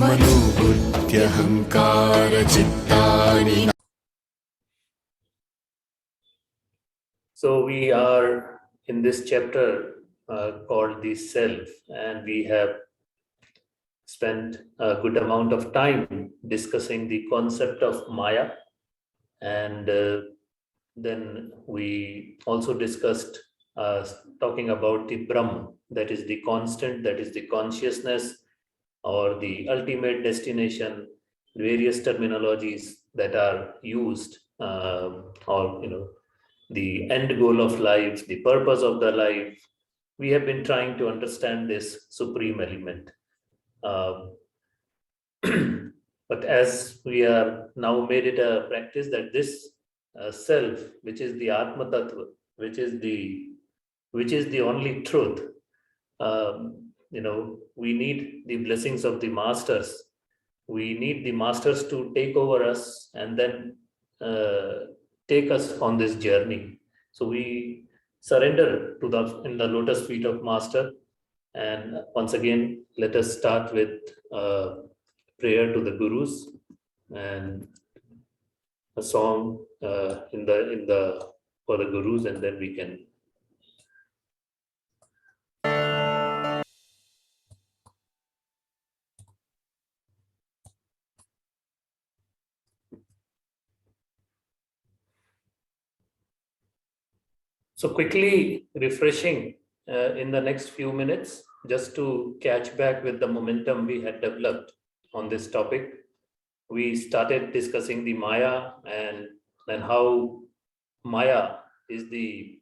मनोबुद्ध्यहङ्कारचित्तानि. So we are in this chapter called the Self, and we have spent a good amount of time discussing the concept of Maya, and then we also discussed talking about the Brahma, that is the constant, that is the consciousness, or the ultimate destination, various terminologies that are used, or the end goal of life, the purpose of the life. We have been trying to understand this supreme element. But as we are now made it a practice that this self, which is the Atma Tattva, which is the only truth, we need the blessings of the masters. We need the masters to take over us and then take us on this journey. So we surrender to in the lotus feet of Master. And once again, let us start with prayer to the Gurus and a song for the Gurus, and then we can. So quickly refreshing in the next few minutes, just to catch back with the momentum we had developed on this topic. We started discussing the Maya and how Maya is the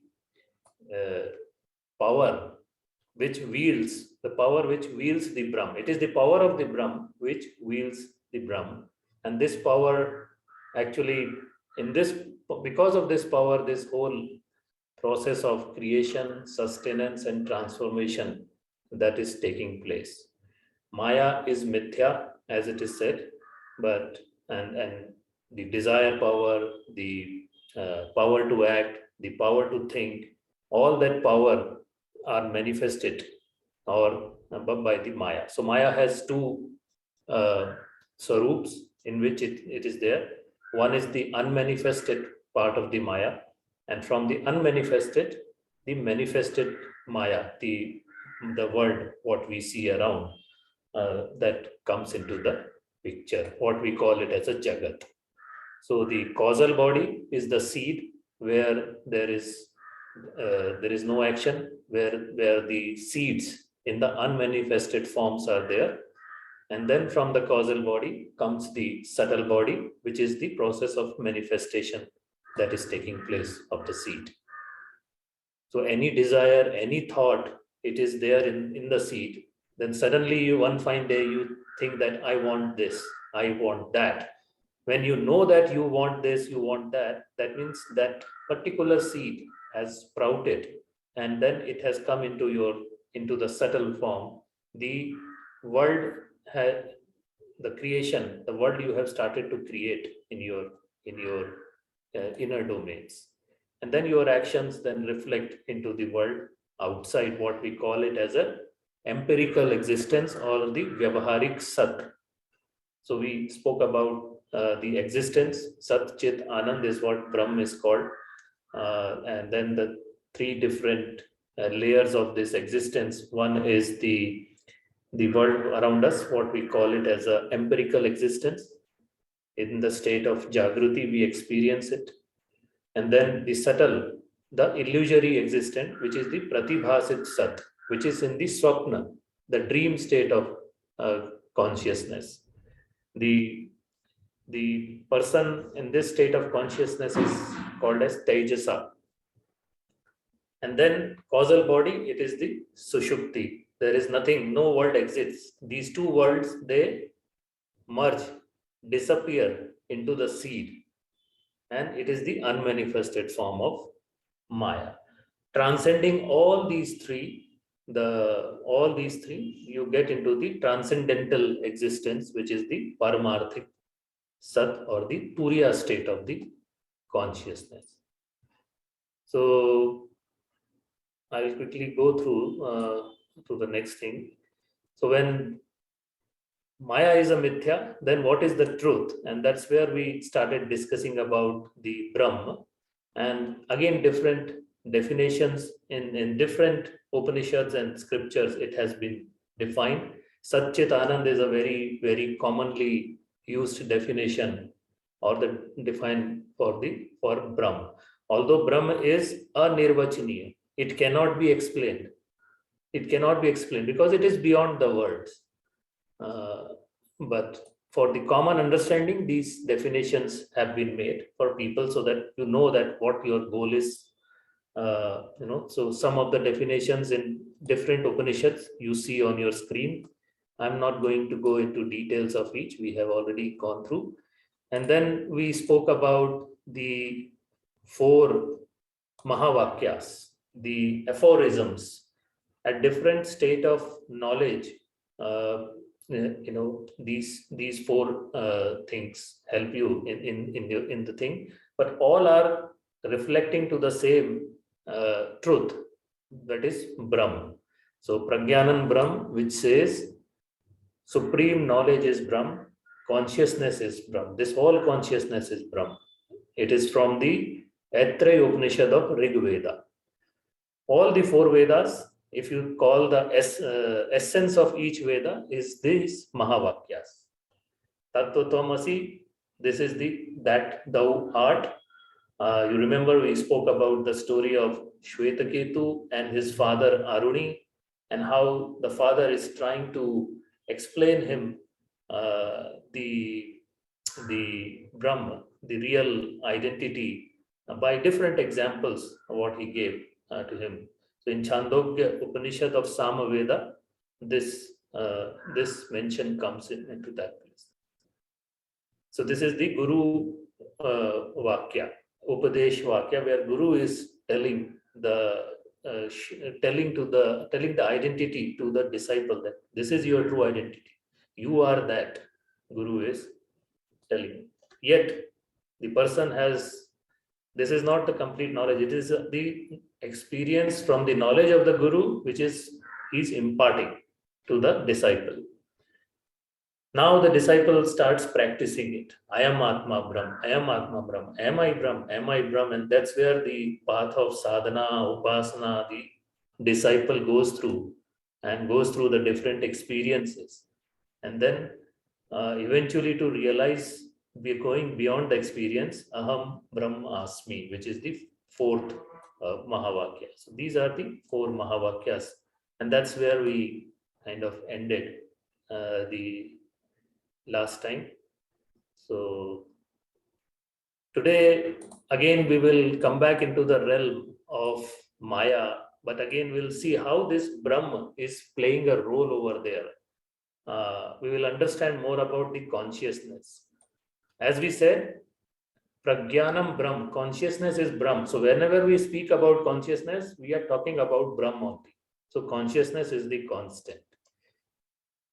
power which wields the Brahm. It is the power of the Brahm which wields the Brahm, and this power actually because of this power, this whole process of creation, sustenance, and transformation that is taking place. Maya is mithya, as it is said, but and the desire power, the power to act, the power to think, all that power are manifested or by the Maya. So Maya has two swarups in which it is there. One is the unmanifested part of the Maya, and from the unmanifested, the manifested Maya, the world, what we see around, that comes into the picture, what we call it as a Jagat. So the causal body is the seed where there is no action, where the seeds in the unmanifested forms are there. And then from the causal body comes the subtle body, which is the process of manifestation that is taking place of the seed. So any desire, any thought, it is there in the seed. Then suddenly one fine day you think that I want this, I want that. When you know that you want this, you want that, that means that particular seed has sprouted, and then it has come into the subtle form. The world has the creation, the world you have started to create in your inner domains, and then your actions then reflect into the world outside, what we call it as a empirical existence or the vyavaharik sat. So we spoke about the existence, Sat, Chit, Anand is what Brahm is called. And then the three different layers of this existence. One is the world around us, what we call it as a empirical existence. In the state of Jagruti, we experience it. And then the subtle, the illusory existence, which is the Pratibhasit Sat, which is in the Swapna, the dream state of consciousness. The person in this state of consciousness is called as Tejasa. And then causal body, it is the Sushupti. There is nothing, no world exists. These two worlds, they merge, disappear into the seed. And it is the unmanifested form of Maya. Transcending all these three, you get into the transcendental existence, which is the Paramarthik Sat, or the Turiya state of the consciousness. So I will quickly go through to the next thing. So when Maya is a mithya, then what is the truth? And that's where we started discussing about the Brahma. And again, different definitions in different Upanishads and scriptures, it has been defined. Satchit Anand is a very, very commonly used definition or the define for Brahma. Although Brahma is anirvachaniya, it cannot be explained. It cannot be explained because it is beyond the words. But for the common understanding, these definitions have been made for people so that you know that what your goal is. So some of the definitions in different Upanishads you see on your screen. I'm not going to go into details of each. We have already gone through. And then we spoke about the 4 Mahavakyas, the aphorisms at different state of knowledge. These 4 things help you in the thing, but all are reflecting to the same truth, that is Brahm. So Pragyanan Brahm, which says supreme knowledge is Brahm, consciousness is Brahm. This whole consciousness is Brahm. It is from the Aitreya Upanishad of Rig Veda. All the 4 Vedas, if you call the essence of each Veda, is these Mahavakyas. Tatva Tvamasi, this is that thou art. You remember we spoke about the story of Shvetaketu and his father Aruni, and how the father is trying to explain him the Brahma, the real identity, by different examples of what he gave to him. So in Chandogya Upanishad of Samaveda, this mention comes into that place. So this is the Guru Vakya, Upadesh Vakya, where Guru is telling the identity to the disciple that this is your true identity. You are that. Guru is telling. Yet the person has, this is not the complete knowledge. It is the experience from the knowledge of the Guru, which he's imparting to the disciple. Now the disciple starts practicing it. I am Atma Brahm, I am Atma Brahm, am I Brahm, am I Brahm? And that's where the path of sadhana, upasana, the disciple goes through the different experiences. And then eventually to realize we're going beyond the experience, Aham Brahmasmi, which is the 4th Mahavakya. So these are the 4 Mahavakyas. And that's where we kind of ended the last time. So today, again, we will come back into the realm of Maya, but again, we'll see how this Brahma is playing a role over there. We will understand more about the consciousness. As we said, Pragyanam Brahm, consciousness is Brahm. So whenever we speak about consciousness, we are talking about Brahm only. So consciousness is the constant.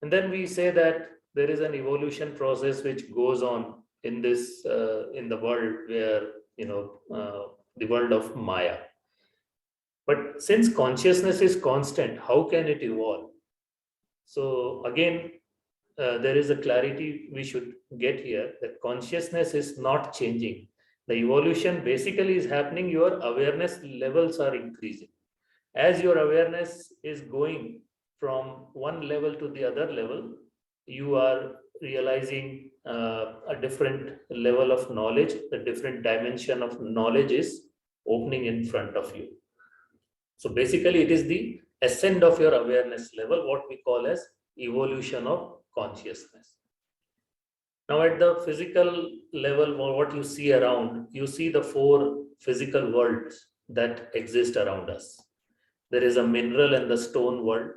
And then we say that there is an evolution process which goes on in this in the world where the world of Maya. But since consciousness is constant, how can it evolve? So again, there is a clarity we should get here that consciousness is not changing. The evolution basically is happening, your awareness levels are increasing. As your awareness is going from one level to the other level, you are realizing a different level of knowledge, a different dimension of knowledge is opening in front of you. So basically, it is the ascent of your awareness level, what we call as evolution of consciousness. Now, at the physical level, what you see around, you see the 4 physical worlds that exist around us. There is a mineral and the stone world,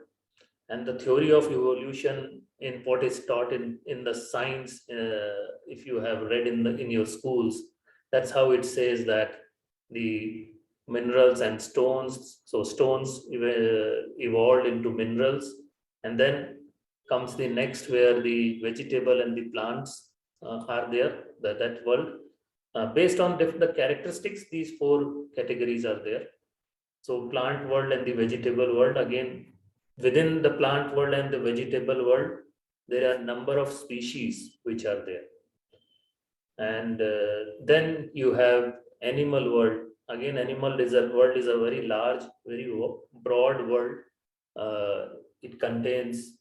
and the theory of evolution in what is taught in the science, if you have read in your schools, that's how it says that the minerals and stones, so stones evolved into minerals, and then comes the next where the vegetable and the plants are there, that world. Based on the characteristics, these 4 categories are there. So plant world and the vegetable world, again, within the plant world and the vegetable world, there are a number of species which are there. And then you have animal world. Again, animal world is a very large, very broad world. It contains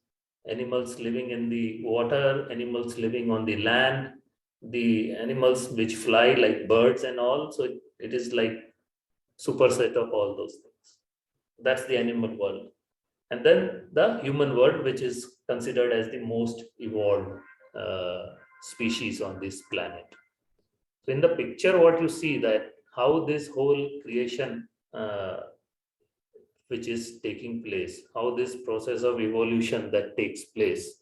animals living in the water, animals living on the land, the animals which fly like birds and all. So it is like superset of all those things. That's the animal world. And then the human world, which is considered as the most evolved species on this planet. So in the picture, what you see that how this whole creation which is taking place, how this process of evolution that takes place.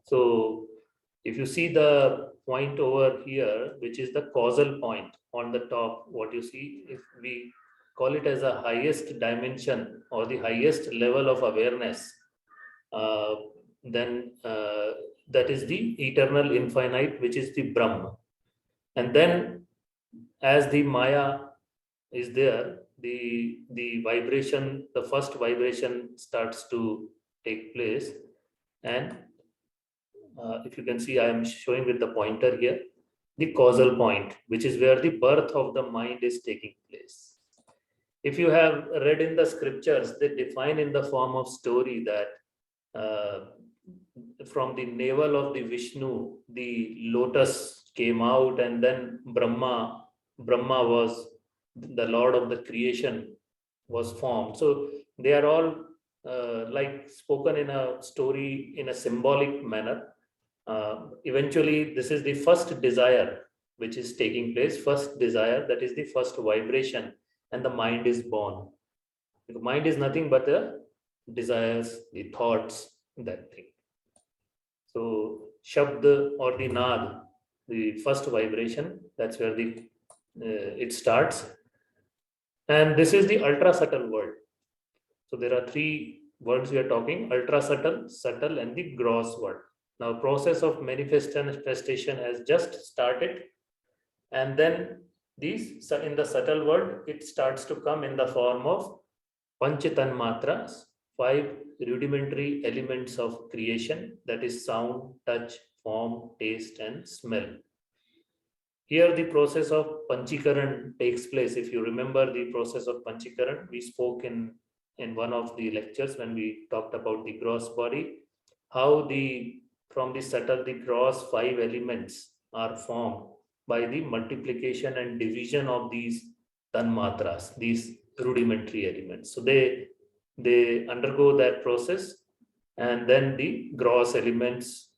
So if you see the point over here, which is the causal point on the top, what you see, if we call it as a highest dimension or the highest level of awareness, then that is the eternal infinite, which is the Brahma. And then as the Maya is there, the vibration, the first vibration starts to take place. And if you can see, I am showing with the pointer here, the causal point, which is where the birth of the mind is taking place. If you have read in the scriptures, they define in the form of story that from the navel of the Vishnu, the lotus came out, and then Brahma was the Lord of the creation, was formed. So they are all like spoken in a story in a symbolic manner. Eventually, this is the first desire which is taking place, first desire, that is the first vibration, and the mind is born. The mind is nothing but the desires, the thoughts, that thing. So Shabd or the Nad, the first vibration, that's where the it starts. And this is the ultra subtle world. So there are three words we are talking: ultra subtle, subtle, and the gross world. Now process of manifestation has just started, and then these in the subtle world, it starts to come in the form of Panchatan Matras, 5 rudimentary elements of creation, that is sound, touch, form, taste, and smell. Here the process of Panchikaran takes place. If you remember the process of Panchikaran, we spoke in one of the lectures when we talked about the gross body, how from the subtle, the gross 5 elements are formed by the multiplication and division of these tanmatras, these rudimentary elements. So they undergo that process, and then the gross elements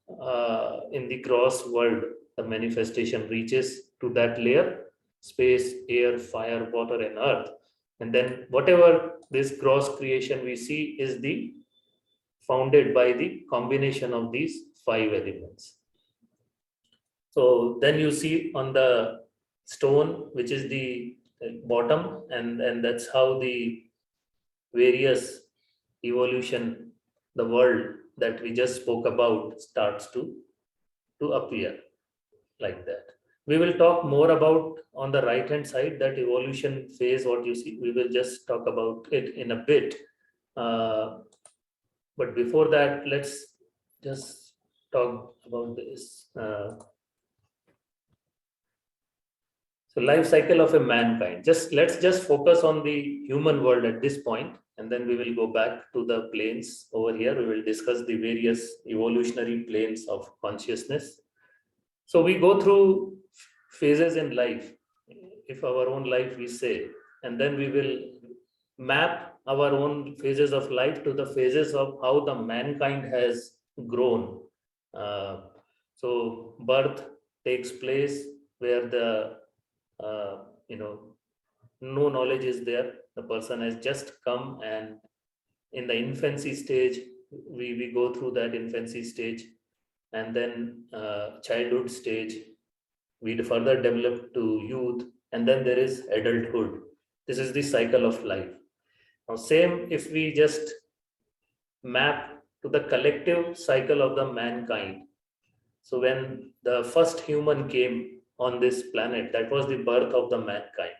in the gross world, the manifestation reaches to that layer: space, air, fire, water, and earth. And then whatever this gross creation we see is the founded by the combination of these 5 elements. So then you see on the stone, which is the bottom, and that's how the various evolution, the world that we just spoke about, starts to appear like that. We will talk more about on the right hand side, that evolution phase, what you see. We will just talk about it in a bit. But before that, let's just talk about this. So life cycle of a mankind. Let's just focus on the human world at this point, and then we will go back to the planes over here. We will discuss the various evolutionary planes of consciousness. So we go through phases in life, if our own life we say, and then we will map our own phases of life to the phases of how the mankind has grown. So birth takes place where the no knowledge is there. The person has just come, and in the infancy stage, we go through that infancy stage, and then childhood stage, we further develop to youth, and then there is adulthood. This is the cycle of life. Now, same if we just map to the collective cycle of the mankind. So when the first human came on this planet, that was the birth of the mankind.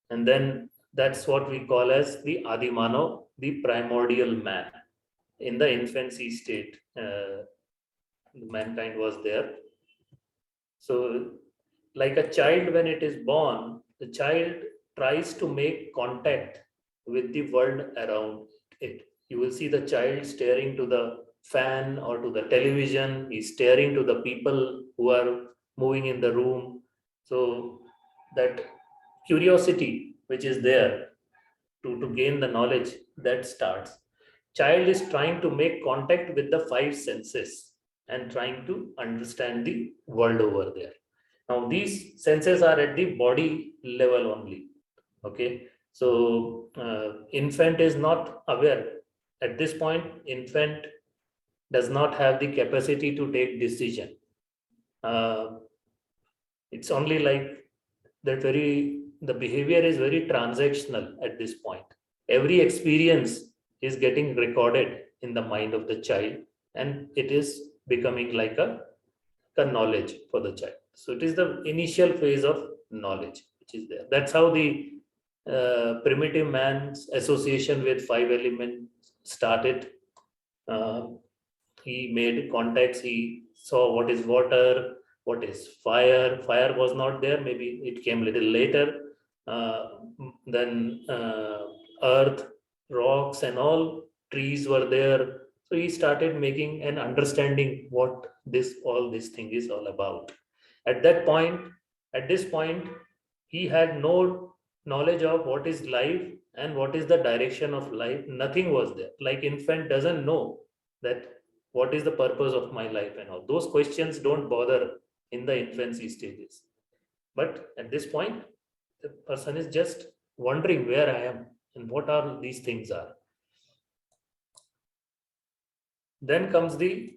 And then that's what we call as the Adimano, the primordial man in the infancy state. mankind was there. So like a child, when it is born, the child tries to make contact with the world around it. You will see the child staring to the fan or to the television. He's staring to the people who are moving in the room. So that curiosity which is there to gain the knowledge, that starts. Child is trying to make contact with the five senses and trying to understand the world over there. Now these senses are at the body level only. Okay, so infant is not aware. At this point, infant does not have the capacity to take decision. Uh, it's only like that the behavior is very transactional at this point. Every experience is getting recorded in the mind of the child, and it is becoming like a knowledge for the child. So it is the initial phase of knowledge which is there. That's how the primitive man's association with five elements started. Uh, he made contacts. He saw what is water, what is fire. Fire was not there. Maybe it came a little later. Uh, then earth, rocks, and all trees were there. So he started making and understanding what all this thing is all about. At that point, at this point, he had no knowledge of what is life and what is the direction of life. Nothing was there. Like infant doesn't know that what is the purpose of my life and all. Those questions don't bother in the infancy stages. But at this point, the person is just wondering where I am and what are these things are. Then comes the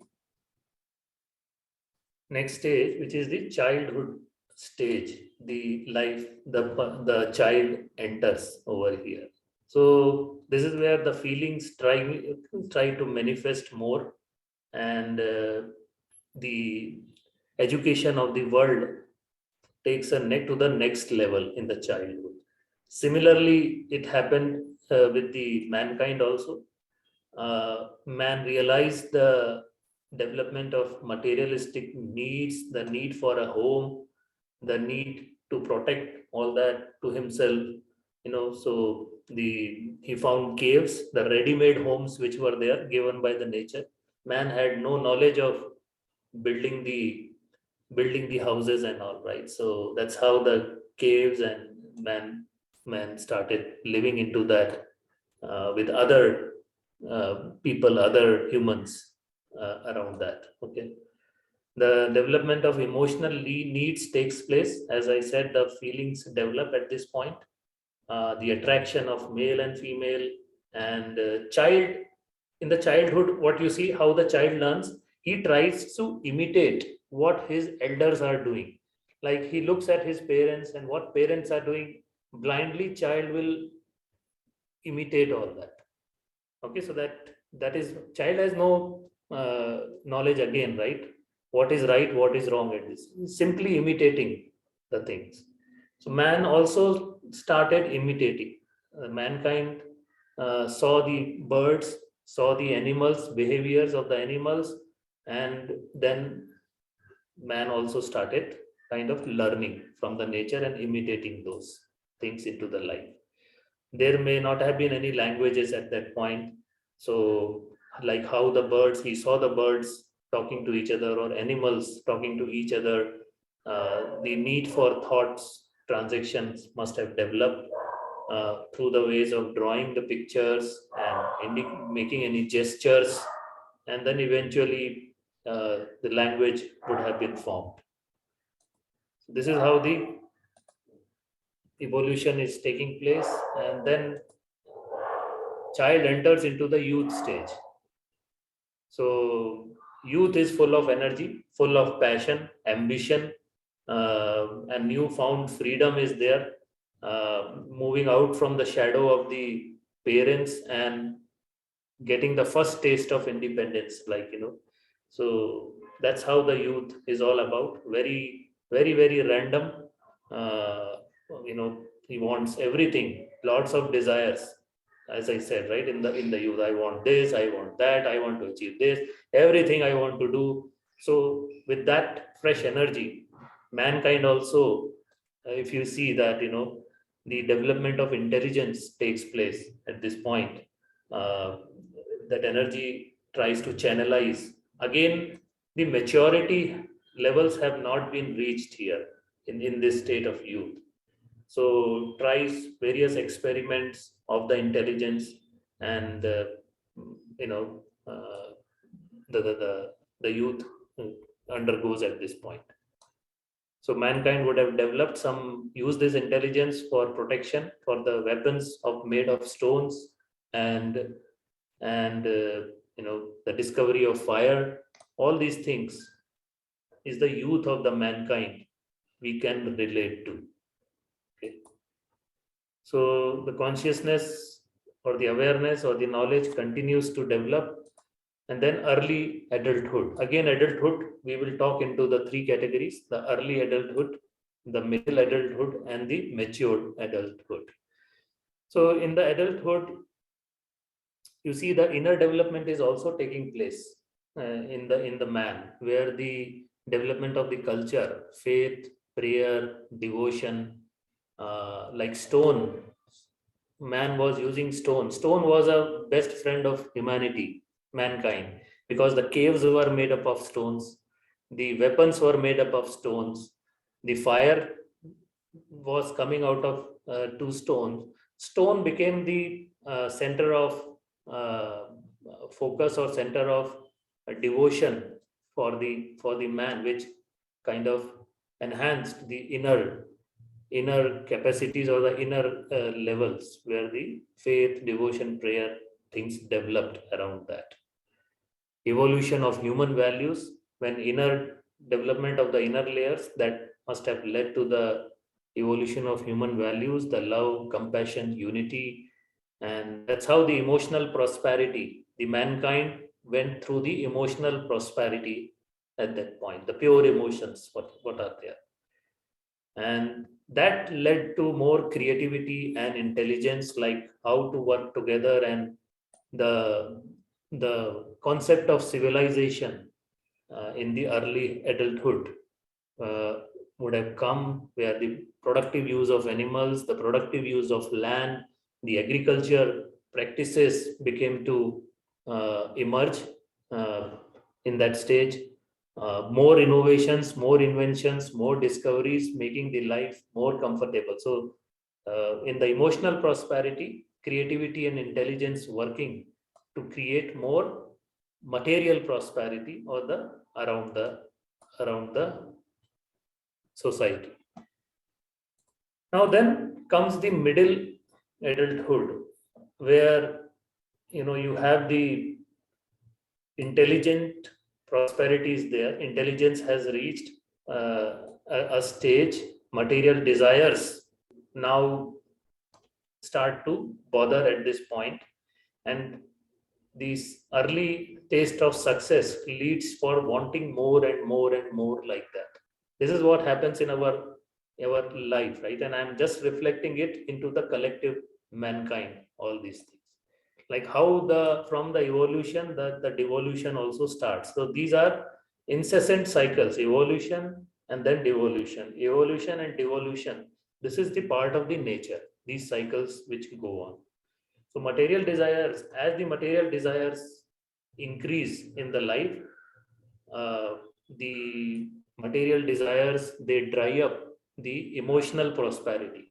next stage, which is the childhood stage. The life, the child enters over here. So this is where the feelings try to manifest more, and the education of the world takes a neck to the next level in the childhood. Similarly, it happened with the mankind also. Man realized the development of materialistic needs, the need for a home, the need to protect all that to himself. So he found caves, the ready-made homes which were there, given by the nature. Man had no knowledge of building the building the houses and all, right? So that's how the caves, and man started living into that with other people, other humans around that. Okay, the development of emotional needs takes place. As I said, the feelings develop at this point. The attraction of male and female, and child in the childhood, what you see, how the child learns, he tries to imitate what his elders are doing. Like he looks at his parents, and what parents are doing, blindly child will imitate all that. Okay, so that is, child has no knowledge again, right? What is right, what is wrong at this, simply imitating the things. So man also started imitating. Mankind saw the birds, saw the animals, behaviors of the animals, and then man also started kind of learning from the nature and imitating those things into the life. There may not have been any languages at that point. So like how the birds, he saw the birds talking to each other, or animals talking to each other. The need for thoughts transactions must have developed through the ways of drawing the pictures and making any gestures, and then eventually the language would have been formed. This is how the evolution is taking place, and then child enters into the youth stage. So youth is full of energy, full of passion, ambition, and newfound freedom is there. Moving out from the shadow of the parents and getting the first taste of independence, so that's how the youth is all about. Very, very, very random. uh, he wants everything, lots of desires. As I said, right, in the youth, I want this, I want that, I want to achieve this, everything I want to do. So with that fresh energy, mankind also, if you see that, the development of intelligence takes place at this point, uh, that energy tries to channelize. Again, the maturity levels have not been reached here in this state of youth. So tries various experiments of the intelligence, and you know the youth undergoes at this point. So mankind would have developed some, use this intelligence for protection, for the weapons of made of stones, and the discovery of fire. All these things is the youth of the mankind we can relate to. Okay. So the consciousness or the awareness or the knowledge continues to develop. And then early adulthood. Again, adulthood, we will talk into the three categories: the early adulthood, the middle adulthood, and the matured adulthood. So in the adulthood, you see the inner development is also taking place in the man, where the development of the culture, faith, prayer, devotion, like stone. Man was using stone. Stone was a best friend of humanity, mankind, because the caves were made up of stones, the weapons were made up of stones, the fire was coming out of two stones. Stone became the center of uh, focus, or center of devotion for the man, which kind of enhanced the inner capacities, or the inner levels, where the faith, devotion, prayer things developed around that. Evolution of human values, when inner development of the inner layers, that must have led to the evolution of human values, the love, compassion, unity. And that's how the emotional prosperity, the mankind went through the emotional prosperity at that point, the pure emotions, what are there. And that led to more creativity and intelligence, like how to work together. And the concept of civilization in the early adulthood uh, would have come, where the productive use of animals, the productive use of land, the agriculture practices became to emerge uh, in that stage. More innovations, more inventions, more discoveries, making the life more comfortable. So, in the emotional prosperity, creativity and intelligence working to create more material prosperity, or the around the society. Now then comes the middle adulthood, where you have the intelligent prosperity is there. Intelligence has reached a stage. Material desires now start to bother at this point, and this early taste of success leads for wanting more and more and more, like that. This is what happens in our life, right? And I'm just reflecting it into the collective mankind, all these things, like how the from the evolution, the devolution also starts. So these are incessant cycles: evolution and then devolution, evolution and devolution. This is the part of the nature, these cycles which go on. So material desires, as the material desires increase in the life, uh, the material desires, they dry up the emotional prosperity,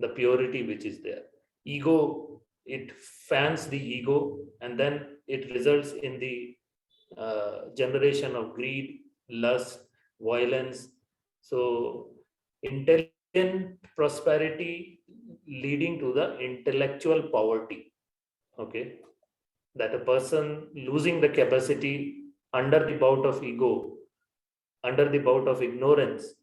the purity which is there. Ego, it fans the ego, and then it results in the generation of greed, lust, violence. So intelligent prosperity leading to the intellectual poverty. Okay, that a person losing the capacity under the bout of ego, under the bout of ignorance,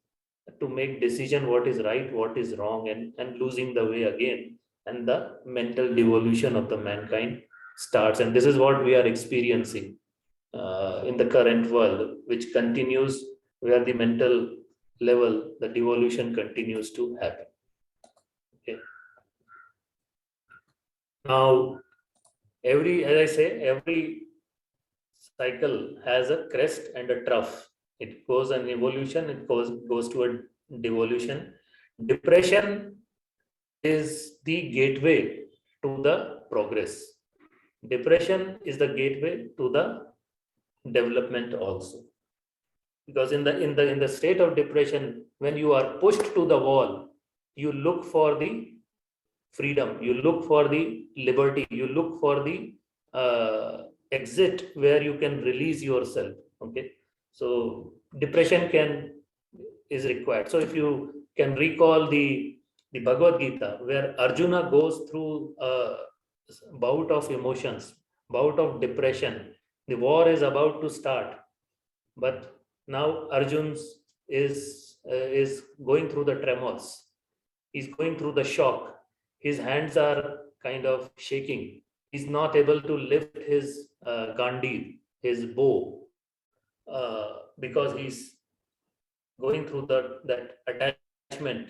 to make decision what is right, what is wrong, and losing the way again. And the mental devolution of the mankind starts. And this is what we are experiencing in the current world, which continues, where the mental level, the devolution continues to happen. Okay. Now, as I say, every cycle has a crest and a trough. It goes an evolution, it goes to a devolution. Depression is the gateway to the progress. Depression is the gateway to the development also. Because in the state of depression, when you are pushed to the wall, you look for the freedom, you look for the liberty, you look for the exit where you can release yourself. Okay, so depression is required. So if you can recall the Bhagavad Gita, where Arjuna goes through a bout of emotions, bout of depression, the war is about to start, but now Arjun's is going through the tremors. He's going through the shock. His hands are kind of shaking. He's not able to lift his gandhi, his bow, because he's going through that attachment,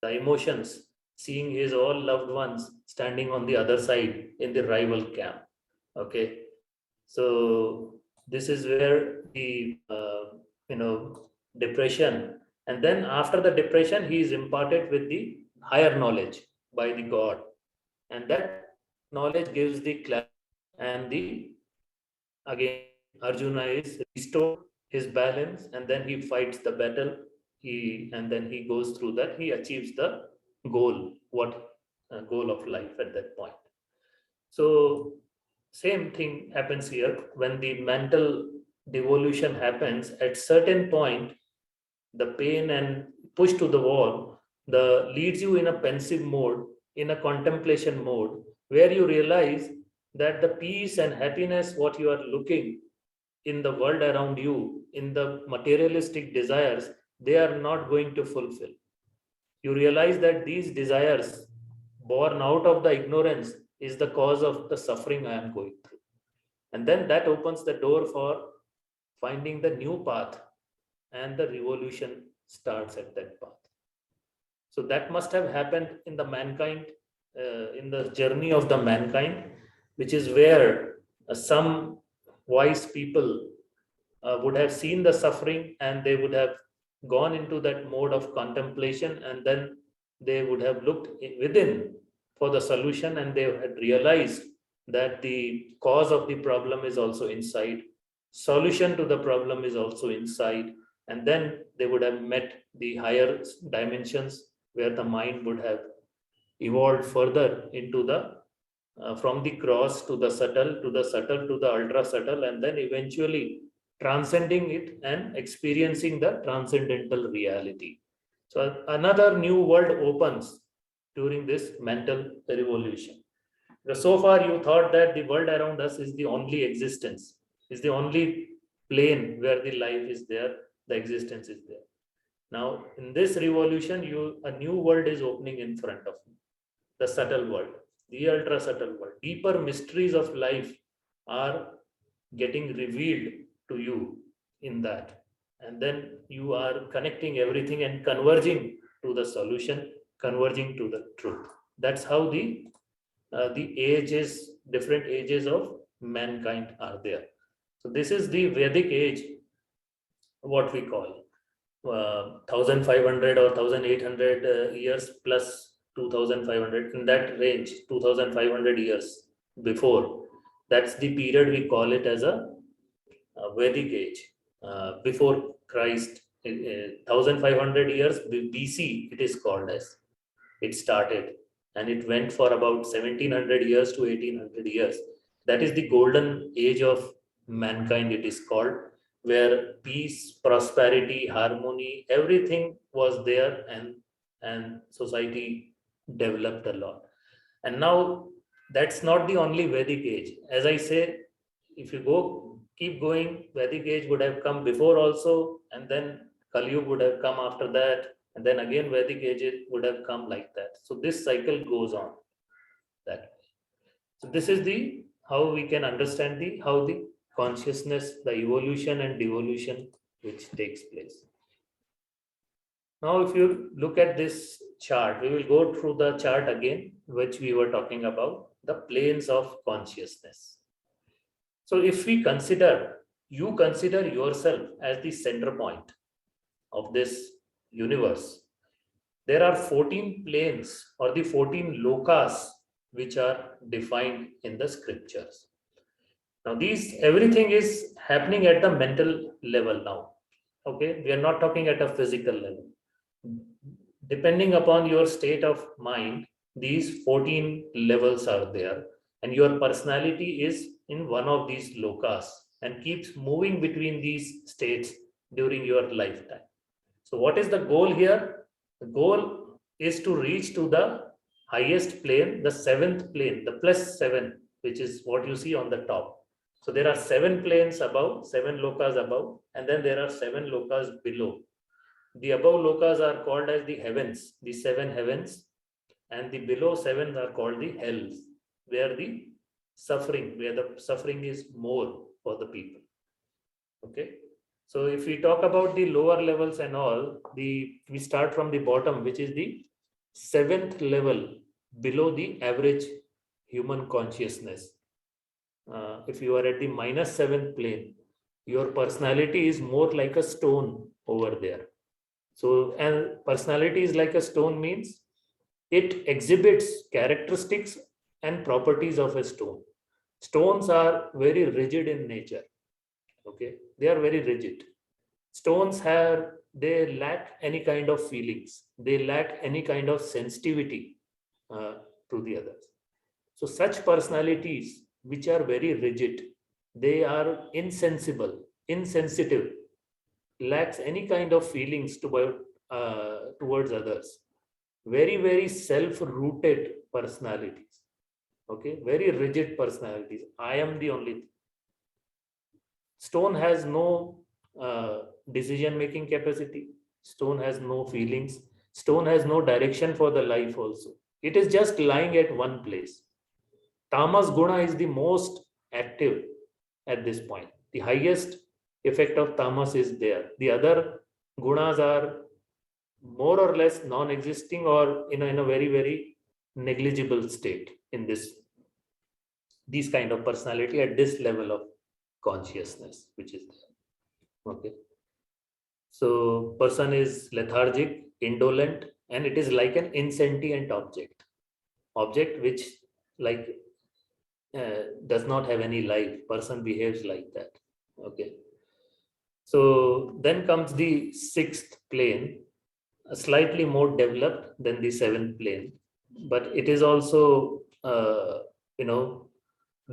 the emotions, seeing his all loved ones standing on the other side in the rival camp. Okay, so this is where the depression, and then after the depression, he is imparted with the higher knowledge by the God, and that knowledge gives the clarity, and the again Arjuna is restored his balance, and then he fights the battle. And then he goes through that. He achieves the goal, what goal of life at that point. So same thing happens here when the mental devolution happens. At certain point, the pain and push to the wall, the leads you in a pensive mode, in a contemplation mode, where you realize that the peace and happiness what you are looking in the world around you, in the materialistic desires, they are not going to fulfill. You realize that these desires born out of the ignorance is the cause of the suffering I am going through. And then that opens the door for finding the new path, and the revolution starts at that path. So that must have happened in the mankind, in the journey of the mankind, which is where some wise people would have seen the suffering, and they would have gone into that mode of contemplation, and then they would have looked within for the solution, and they had realized that the cause of the problem is also inside, solution to the problem is also inside, and then they would have met the higher dimensions where the mind would have evolved further into the from the gross to the subtle, to the subtle to the ultra subtle, and then eventually transcending it and experiencing the transcendental reality. So another new world opens during this mental revolution. So far you thought that the world around us is the only existence, is the only plane where the life is there, the existence is there. Now in this revolution, a new world is opening in front of you, the subtle world, the ultra subtle world. Deeper mysteries of life are getting revealed to you in that, and then you are connecting everything and converging to the solution, converging to the truth. That's how the ages, different ages of mankind are there. So this is the Vedic age, what we call 1500 or 1800 years plus 2500, in that range, 2500 years before. That's the period we call it as a Vedic age, before Christ. 1500 years BC it is called as. It started, and it went for about 1700 years to 1800 years. That is the golden age of mankind, it is called, where peace, prosperity, harmony, everything was there, and society developed a lot. And now that's not the only Vedic age. As I say, if you keep going, Vedic age would have come before also, and then Kali Yuga would have come after that, and then again Vedic age would have come like that. So this cycle goes on that way. So this is the how we can understand how the consciousness, the evolution and devolution which takes place. Now if you look at this chart, we will go through the chart again, which we were talking about, the planes of consciousness. So if we consider, you consider yourself as the center point of this universe, there are 14 planes or the 14 lokas which are defined in the scriptures. Now, everything is happening at the mental level now. Okay, we are not talking at a physical level. Depending upon your state of mind, these 14 levels are there, and your personality is in one of these lokas and keeps moving between these states during your lifetime. So, what is the goal here? The goal is to reach to the highest plane, the seventh plane, the plus seven, which is what you see on the top. So there are 7 planes above, 7 lokas above, and then there are 7 lokas below. The above lokas are called as the heavens, the 7 heavens, and the below 7 are called the hells, where the suffering is more for the people. Okay. So if we talk about the lower levels and all, we start from the bottom, which is the 7th level below the average human consciousness. If you are at the -7th plane, your personality is more like a stone over there. So, and personality is like a stone means it exhibits characteristics and properties of a stone. Stones are very rigid in nature. Okay, they are very rigid. Stones they lack any kind of feelings. They lack any kind of sensitivity to the others. So such personalities which are very rigid, they are insensitive, lacks any kind of feelings towards others. Very, very self-rooted personalities. Okay, very rigid personalities. I am the only thing. Stone has no decision-making capacity. Stone has no feelings. Stone has no direction for the life also. It is just lying at one place. Tamas guna is the most active at this point. The highest effect of tamas is there. The other gunas are more or less non-existing or in a very, very negligible state in these kind of personality at this level of consciousness, which is there. Okay. So person is lethargic, indolent, and it is like an insentient object which like does not have any life. Person behaves like that. Okay. So then comes the 6th plane, slightly more developed than the 7th plane, but it is also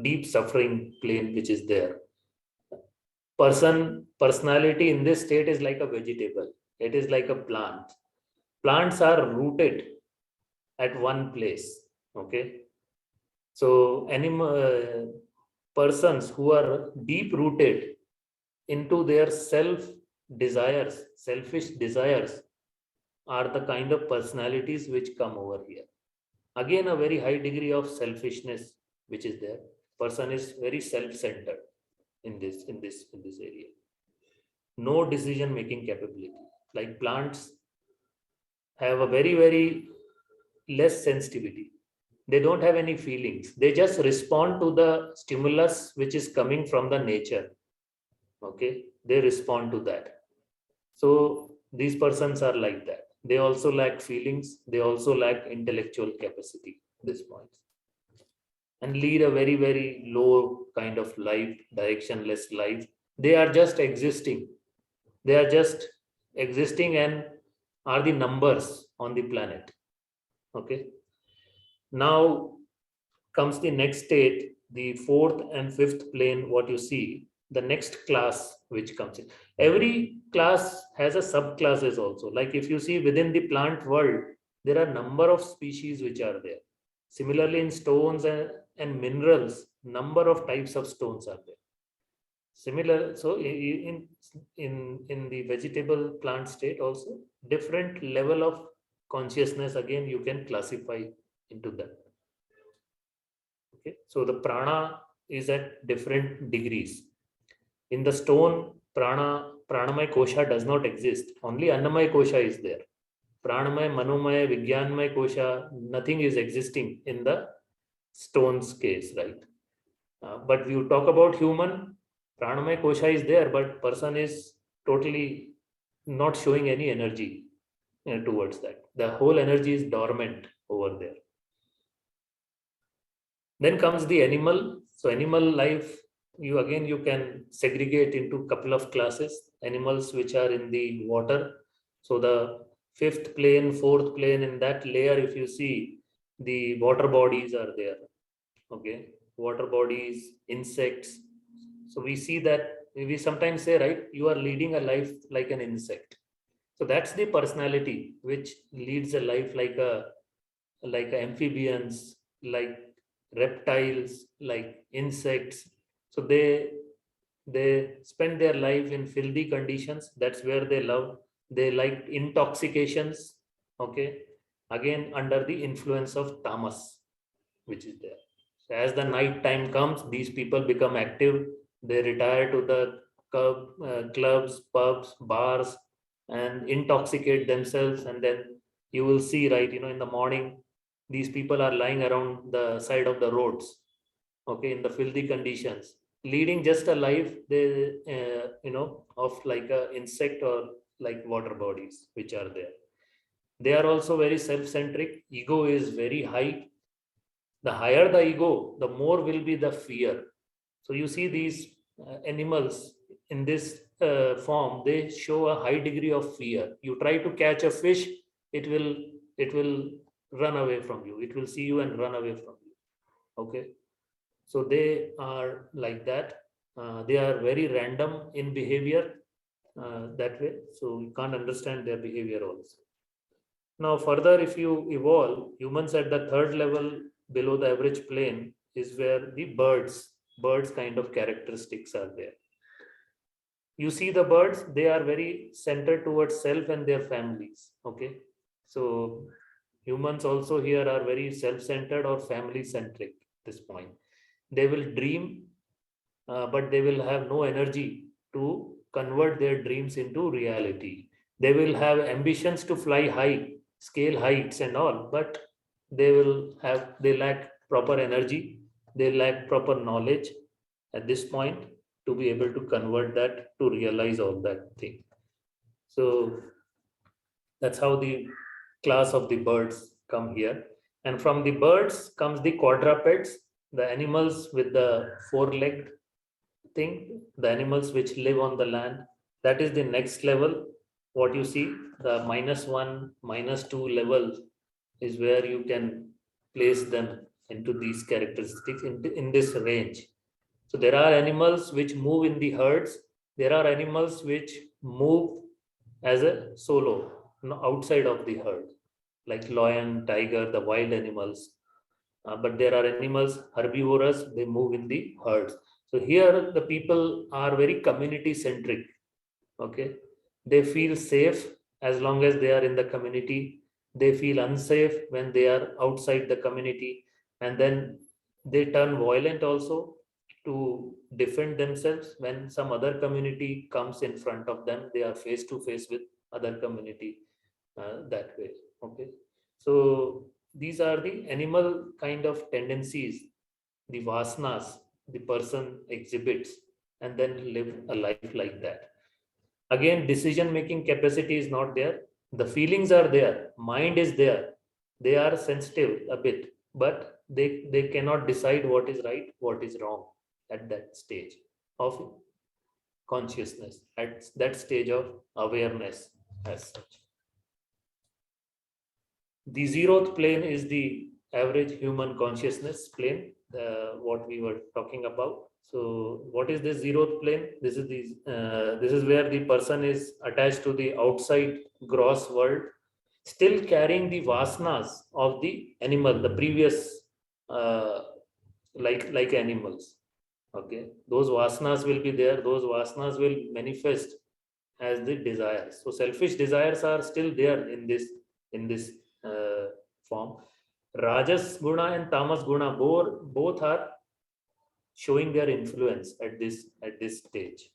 deep suffering plane which is there. Personality in this state is like a vegetable. It is like a plant. Plants are rooted at one place. Okay. So persons who are deep rooted into their selfish desires are the kind of personalities which come over here. Again, a very high degree of selfishness which is there. Person is very self-centered in this area. No decision making capability. Like plants have a very, very less sensitivity. They don't have any feelings. They just respond to the stimulus which is coming from the nature. Okay, they respond to that. So these persons are like that. They also lack feelings. They also lack intellectual capacity at this point, and lead a very, very low kind of life, directionless life. They are just existing. They are just existing and are the numbers on the planet. Okay. Now comes the next state, the 4th and 5th plane, what you see, the next class which comes in. Every class has a subclasses also. Like if you see within the plant world, there are number of species which are there. Similarly, in stones and minerals, number of types of stones are there. Similar, so in the vegetable plant state also, different level of consciousness again you can classify into that. Okay, so the prana is at different degrees. In the stone, pranamaya kosha does not exist. Only annamaya kosha is there. Pranamaya, manomaya, vigyanmaya kosha, nothing is existing in the stone's case, right? But you talk about human, pranamaya kosha is there, but person is totally not showing any energy towards that. The whole energy is dormant over there. Then comes the animal. So animal life, you can segregate into couple of classes. Animals which are in the water. So the fifth plane, fourth plane, in that layer, if you see, the water bodies are there. Okay, water bodies, insects. So we see that we sometimes say, right, you are leading a life like an insect. So that's the personality which leads a life like amphibians, like reptiles, like insects. So they spend their life in filthy conditions. That's where they love. They like intoxications. Okay, again under the influence of tamas, which is there. So as the night time comes, these people become active. They retire to the clubs, pubs, bars, and intoxicate themselves. And then you will see, right, in the morning, these people are lying around the side of the roads, okay, in the filthy conditions, leading just a life, of like a insect or like water bodies which are there. They are also very self-centric. Ego is very high. The higher the ego, the more will be the fear. So you see these animals in this form, they show a high degree of fear. You try to catch a fish, it will it will run away from you. It will see you and run away from you. Okay, so they are like that. They are very random in behavior that way. So you can't understand their behavior also. Now, further, if you evolve, humans at the third level below the average plane is where the birds kind of characteristics are there. You see the birds, they are very centered towards self and their families. Okay. So humans also here are very self-centered or family-centric at this point. They will dream, but they will have no energy to convert their dreams into reality. They will have ambitions to fly high, scale heights and all, but they lack proper energy, they lack proper knowledge at this point to be able to convert that to realize all that thing. So that's how the class of the birds come here. And from the birds comes the quadrupeds, the animals with the four-legged thing, the animals which live on the land. That is the next level. What you see, the -1, -2 level is where you can place them into these characteristics in this range. So there are animals which move in the herds. There are animals which move as a solo, outside of the herd, like lion, tiger, the wild animals. But there are animals, herbivorous, they move in the herds. So here the people are very community centric. Okay. They feel safe as long as they are in the community. They feel unsafe when they are outside the community. And then they turn violent also to defend themselves when some other community comes in front of them. They are face to face with other community that way. Okay. So these are the animal kind of tendencies, the vasanas the person exhibits, and then live a life like that. Again, decision making capacity is not there. The feelings are there, mind is there. They are sensitive a bit, but they cannot decide what is right, what is wrong at that stage of consciousness, at that stage of awareness as such. The zeroth plane is the average human consciousness plane, what we were talking about. So, what is this zeroth plane? This is where the person is attached to the outside gross world, still carrying the vasanas of the animal, the previous, like animals. Okay, those vasanas will be there. Those vasanas will manifest as the desires. So selfish desires are still there in this uh, form. Rajas guna and tamas guna both are showing their influence at this stage.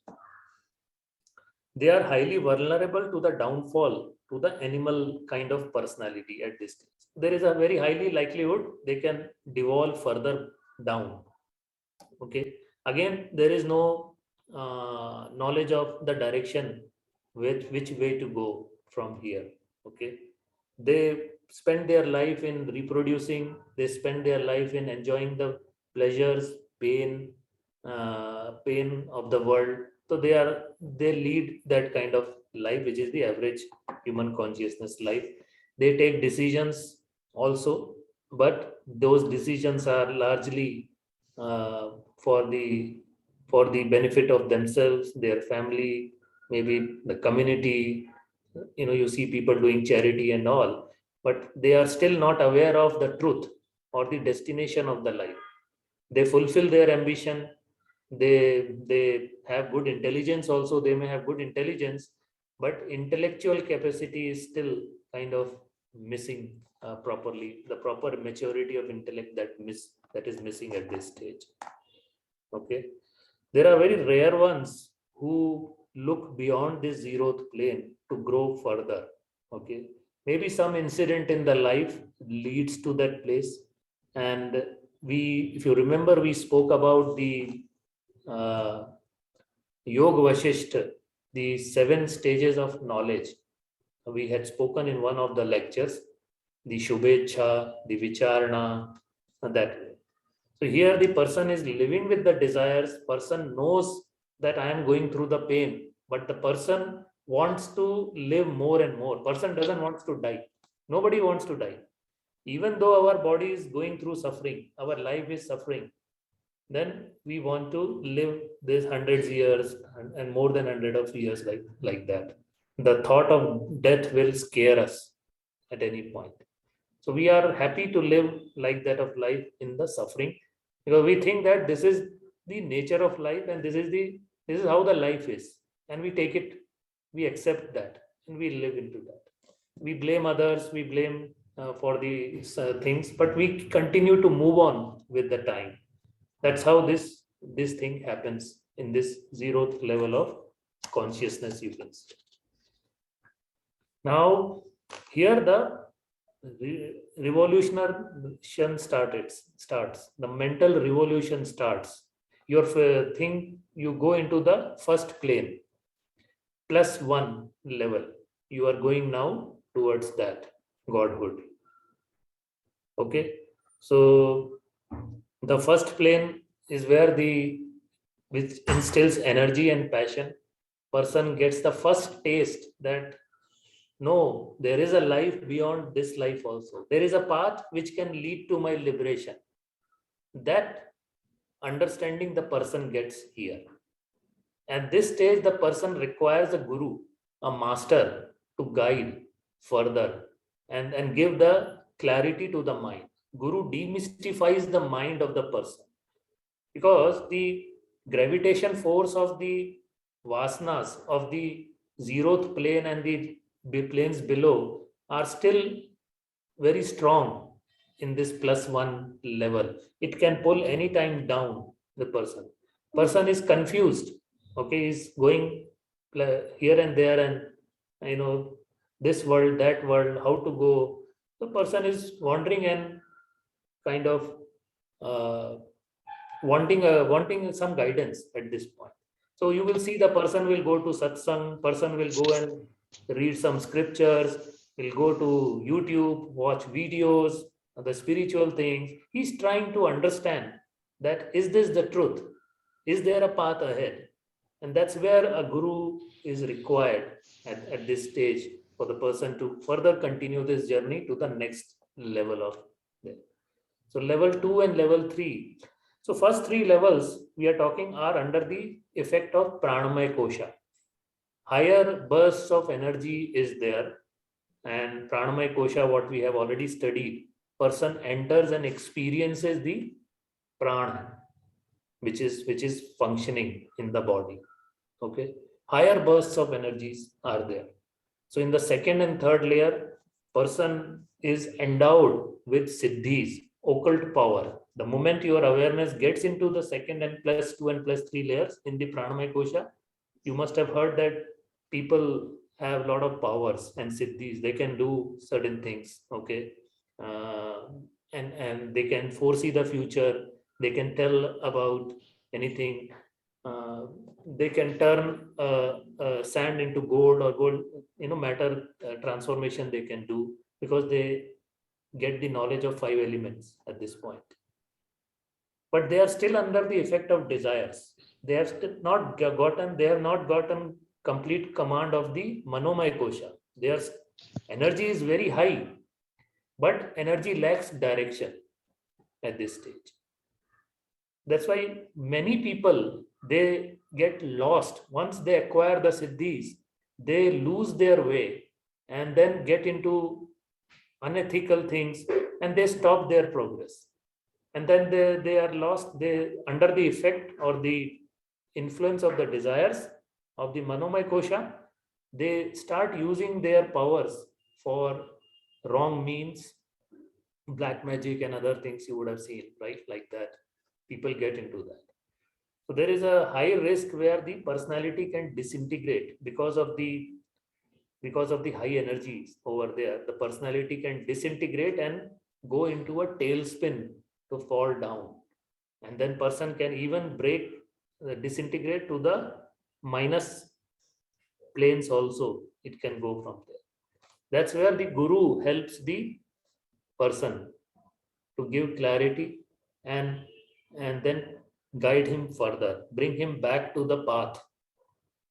They are highly vulnerable to the downfall to the animal kind of personality at this stage. There is a very highly likelihood they can devolve further down. Okay, again, there is no knowledge of the direction with which way to go from here. Okay, they spend their life in reproducing, they spend their life in enjoying the pleasures, pain of the world. So they lead that kind of life, which is the average human consciousness life. They take decisions also, but those decisions are largely uh, for the for the benefit of themselves, their family, maybe the community. You see people doing charity and all, but they are still not aware of the truth or the destination of the life. They fulfill their ambition, they have good intelligence also, they may have good intelligence, but intellectual capacity is still kind of missing properly, the proper maturity of intellect that is missing at this stage. Okay, there are very rare ones who look beyond this zeroth plane to grow further. Okay, maybe some incident in the life leads to that place. And if you remember, we spoke about the uh, Yoga Vashishta, the 7 stages of knowledge. We had spoken in one of the lectures, the Shubhecha, the Vicharana, that way. So here the person is living with the desires, person knows that I am going through the pain, but the person wants to live more and more. Person doesn't want to die. Nobody wants to die. Even though our body is going through suffering, our life is suffering, then we want to live this hundreds years and more than 100 of years like that. The thought of death will scare us at any point. So we are happy to live like that of life in the suffering, because we think that this is the nature of life and this is how the life is, and we take it, we accept that, and we live into that. We blame others, we blame for these things, but we continue to move on with the time. That's how this thing happens in this zeroth level of consciousness, you can say. Now, here the revolution starts. The mental revolution starts. Your thing, you go into the first plane, +1 level. You are going now towards that godhood. Okay, so the first plane is where which instills energy and passion. Person gets the first taste that no, there is a life beyond this life also. There is a path which can lead to my liberation. That understanding the person gets here. At this stage, the person requires a guru, a master to guide further and give the clarity to the mind. Guru demystifies the mind of the person, because the gravitation force of the vasanas of the zeroth plane and the planes below are still very strong in this +1 level. It can pull anytime down the person. Person is confused. Okay, he's going here and there, and this world, that world, how to go. The person is wandering and kind of uh, wanting some guidance at this point. So you will see the person will go to satsang, person will go and read some scriptures, will go to YouTube, watch videos, the spiritual things. He's trying to understand that is this the truth? Is there a path ahead? And that's where a guru is required at this stage for the person to further continue this journey to the next level of them. So level 2 and level 3. So first 3 levels we are talking are under the effect of pranamaya kosha. Higher bursts of energy is there, and pranamaya kosha, what we have already studied, person enters and experiences the prana, which is functioning in the body. Okay, higher bursts of energies are there. So in the second and third layer, person is endowed with siddhis, occult power. The moment your awareness gets into the second and +2 and +3 layers in the pranamaya kosha, you must have heard that people have a lot of powers and siddhis. They can do certain things. Okay, uh, and they can foresee the future. They can tell about anything. They can turn sand into gold, or gold, matter transformation they can do, because they get the knowledge of 5 elements at this point. But they are still under the effect of desires. They have still not gotten, they have not gotten complete command of the Manomaya Kosha. Their energy is very high, but energy lacks direction at this stage. That's why many people, they get lost. Once they acquire the siddhis, they lose their way and then get into unethical things, and they stop their progress. And then they are lost, they under the effect or the influence of the desires of the Manomaya Kosha. They start using their powers for wrong means, black magic and other things you would have seen, right? Like that, people get into that. So there is a high risk where the personality can disintegrate because of the high energies over there. The personality can disintegrate and go into a tailspin to fall down, and then person can even break, disintegrate to the minus planes also. It can go from there. That's where the guru helps the person to give clarity, and then guide him further, bring him back to the path,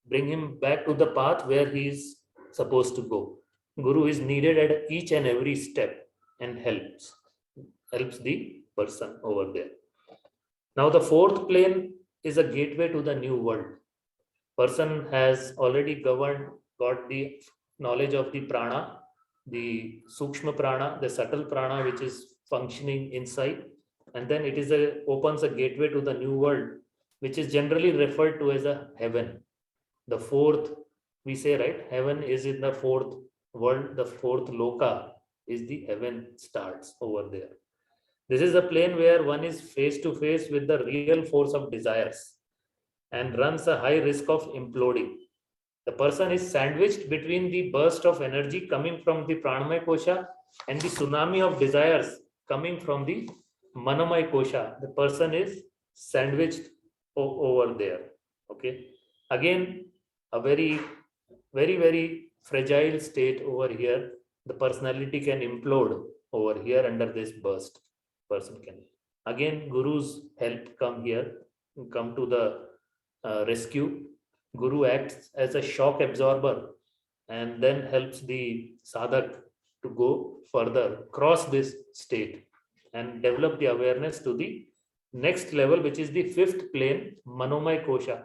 bring him back to the path where he is supposed to go. Guru is needed at each and every step and helps the person over there. Now the fourth plane is a gateway to the new world. Person has already got the knowledge of the prana, the sukshma prana, the subtle prana which is functioning inside, and then opens a gateway to the new world, which is generally referred to as a heaven. The fourth, we say, right, heaven is in the fourth world, the fourth loka is the heaven starts over there. This is a plane where one is face to face with the real force of desires and runs a high risk of imploding. The person is sandwiched between the burst of energy coming from the pranamaya kosha and the tsunami of desires coming from the manamaya kosha. The person is sandwiched over there. Okay. Again, a very, very, very fragile state over here. The personality can implode over here under this burst. Person can. Again, guru's help come to the rescue. Guru acts as a shock absorber and then helps the sadhak to go further, cross this state and develop the awareness to the next level, which is the fifth plane, Manomaya Kosha.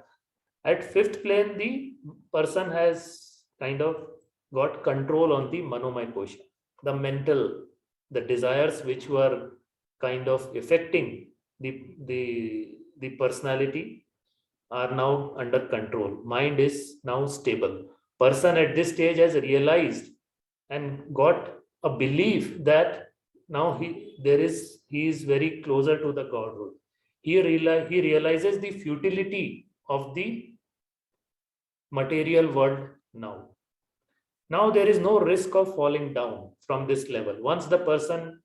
At fifth plane, the person has kind of got control on the Manomaya Kosha, the mental, the desires which were kind of affecting the personality are now under control. Mind is now stable. Person at this stage has realized and got a belief that now he is very closer to the Godhood. He realizes the futility of the material world now. Now there is no risk of falling down from this level. Once the person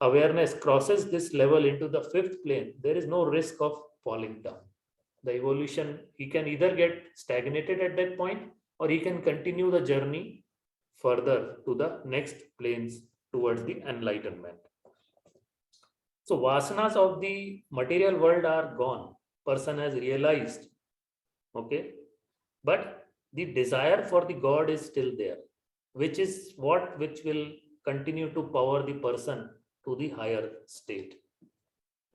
awareness crosses this level into the fifth plane, there is no risk of falling down. The evolution, he can either get stagnated at that point, or he can continue the journey further to the next planes towards the enlightenment. So vasanas of the material world are gone. Person has realized, okay, but the desire for the God is still there, which will continue to power the person to the higher state.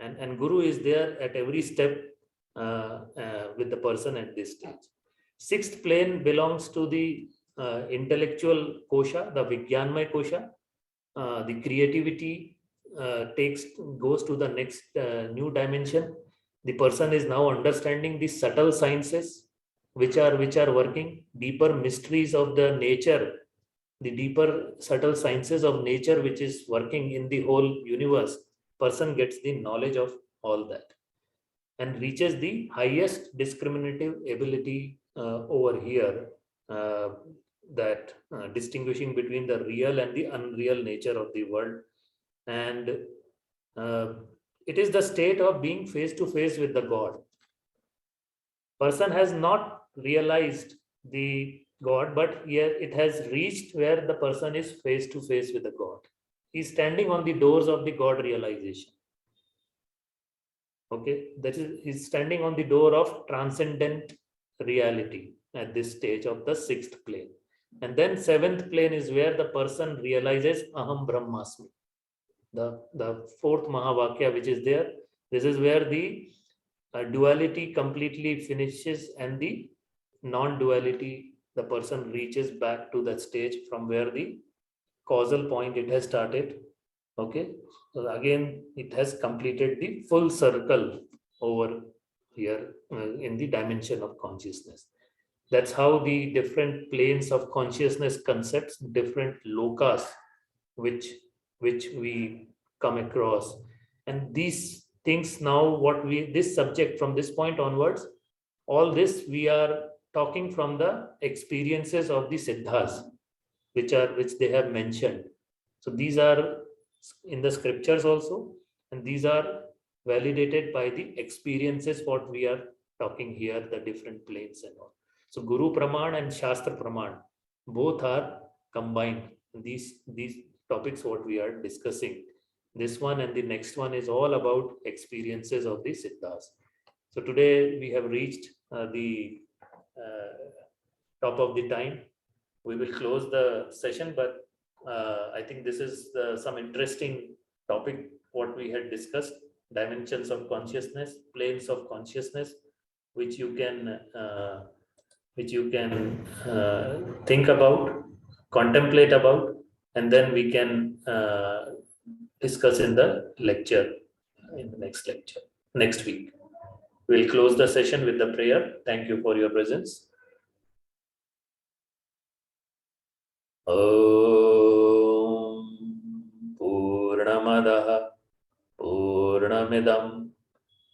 And Guru is there at every step with the person at this stage. Sixth plane belongs to the intellectual kosha, the Vijnanmaya kosha. The creativity goes to the next new dimension. The person is now understanding the subtle sciences which are working, deeper mysteries of the nature, the deeper subtle sciences of nature which is working in the whole universe. Person gets the knowledge of all that and reaches the highest discriminative ability over here, that distinguishing between the real and the unreal nature of the world. And it is the state of being face to face with the God. Person has not realized the God, but here it has reached where the person is face to face with the God. He's standing on the doors of the God realization. Okay, that is, he's standing on the door of transcendent reality at this stage of the sixth plane. And then seventh plane is where the person realizes Aham Brahmasmi. The fourth Mahavakya which is there, this is where the duality completely finishes and the non-duality, the person reaches back to that stage from where the causal point it has started. Okay, so again it has completed the full circle over here in the dimension of consciousness. That's how the different planes of consciousness concepts, different lokas which we come across, and these things now what we, this subject from this point onwards, all this we are talking from the experiences of the siddhas which they have mentioned. So these are in the scriptures also, and these are validated by the experiences what we are talking here, the different planes and all. So Guru Praman and Shastra Praman both are combined. These topics what we are discussing, this one and the next one is all about experiences of the siddhas. So today we have reached the top of the time. We will close the session, but I think this is some interesting topic what we had discussed: dimensions of consciousness, planes of consciousness, which you can think about, contemplate about, and then we can discuss in the lecture, in the next lecture, next week. We'll close the session with the prayer. Thank you for your presence. Om Purnamadah Purnamidam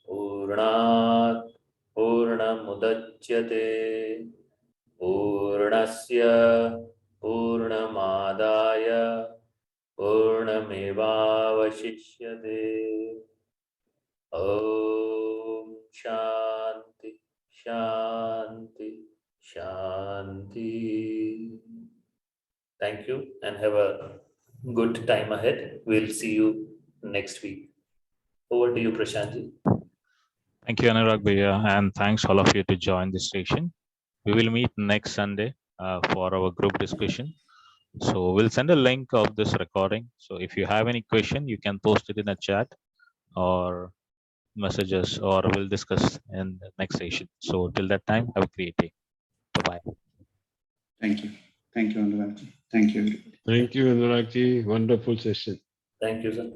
Purnat Purnamudachyate Purnasya Purnamadaya Purnamevavashishyate. Om Shanti Shanti Shanti. Thank you and have a good time ahead. We'll see you next week. Over to you, Prashantji. Thank you, Anurag Bhaiya, and thanks all of you to join this session. We will meet next Sunday for our group discussion. So we'll send a link of this recording. So if you have any question, you can post it in the chat or message us, or we'll discuss in the next session. So till that time, have a great day. Bye-bye. Thank you. Thank you, Anurag. Thank you, everybody. Thank you, Anurag ji. Wonderful session. Thank you, sir.